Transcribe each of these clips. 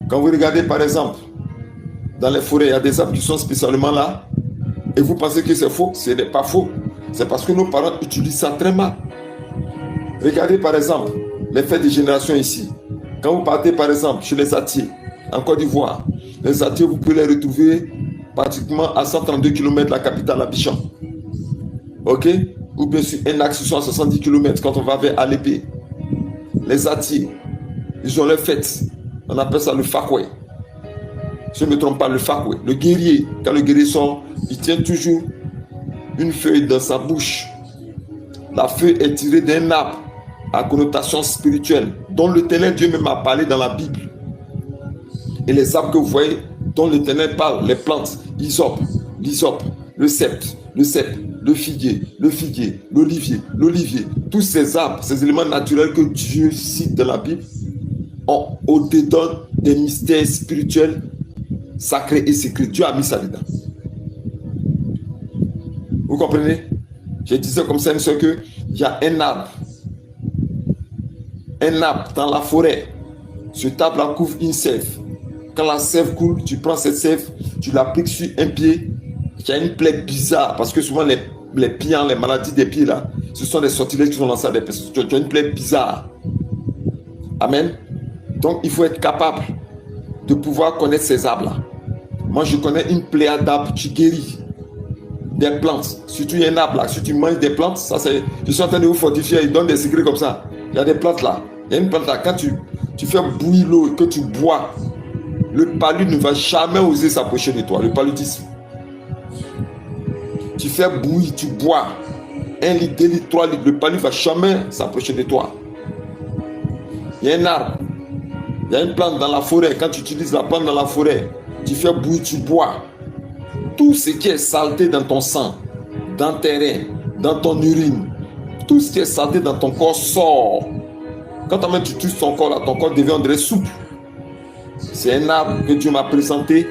Quand vous regardez par exemple, dans les forêts, il y a des arbres qui sont spécialement là, et vous pensez que c'est faux, ce n'est pas faux. C'est parce que nos parents utilisent ça très mal. Regardez par exemple, les fêtes de génération ici. Quand vous partez par exemple chez les Atiers, en Côte d'Ivoire, les Atiers, vous pouvez les retrouver pratiquement à 132 km de la capitale Abidjan. Ok? Ou bien sur un axe sur 70 km quand on va vers Alépé. Les Atiers, ils ont leur fête. On appelle ça le Fakwe. Si je ne me trompe pas, le Fakwe. Le guerrier, quand le guerrier sort, il tient toujours une feuille dans sa bouche. La feuille est tirée d'un arbre à connotation spirituelle, dont l'Éternel Dieu même a parlé dans la Bible. Et les arbres que vous voyez, dont l'Éternel parle, les plantes, l'hysope, le septe, le figuier, l'olivier, tous ces arbres, ces éléments naturels que Dieu cite dans la Bible, ont au-dedans des mystères spirituels, sacrés et secrets. Dieu a mis ça dedans. Vous comprenez? Je disais comme ça, qu'il y a un arbre dans la forêt. Cet arbre-là couvre une sève. Quand la sève coule, tu prends cette sève, tu l'appliques sur un pied qui a une plaie bizarre, parce que souvent les pieds, les maladies des pieds là, ce sont des sortilèges qui sont lancés à des personnes. Tu as une plaie bizarre. Amen. Donc il faut être capable de pouvoir connaître ces arbres-là. Moi je connais une pléiade d'arbres qui guérit des plantes. Si tu as un arbre là, si tu manges des plantes, ça c'est. Je suis en train de vous fortifier, il donne des secrets comme ça. Il y a des plantes là. Il y a une plante là, quand tu fais bouillir l'eau et que tu bois, le palud ne va jamais oser s'approcher de toi, le paludisme. Tu fais bouillir, tu bois 1 litre, 2 litres, 3 litres, le palud ne va jamais s'approcher de toi. Il y a un arbre, il y a une plante dans la forêt. Quand tu utilises la plante dans la forêt, tu fais bouillir, tu bois. Tout ce qui est saleté dans ton sang, dans tes reins, dans ton urine, tout ce qui est saleté dans ton corps sort. Quand toi-même tu touches ton corps, là, ton corps devient André souple. C'est un arbre que Dieu m'a présenté,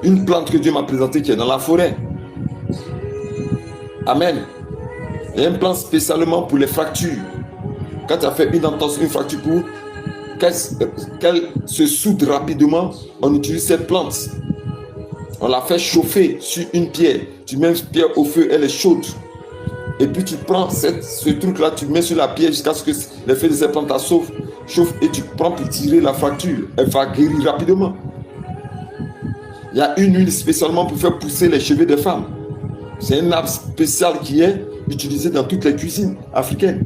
une plante que Dieu m'a présentée qui est dans la forêt. Amen. Il y a une plante spécialement pour les fractures. Quand tu as fait une entorse, une fracture pour qu'elle se soude rapidement, on utilise cette plante. On la fait chauffer sur une pierre. Tu mets une pierre au feu, elle est chaude. Et puis tu prends ce truc-là, tu mets sur la pierre jusqu'à ce que l'effet de cette plante chauffe et tu prends pour tirer la fracture. Elle va guérir rapidement. Il y a une huile spécialement pour faire pousser les cheveux des femmes. C'est un arbre spécial qui est utilisé dans toutes les cuisines africaines.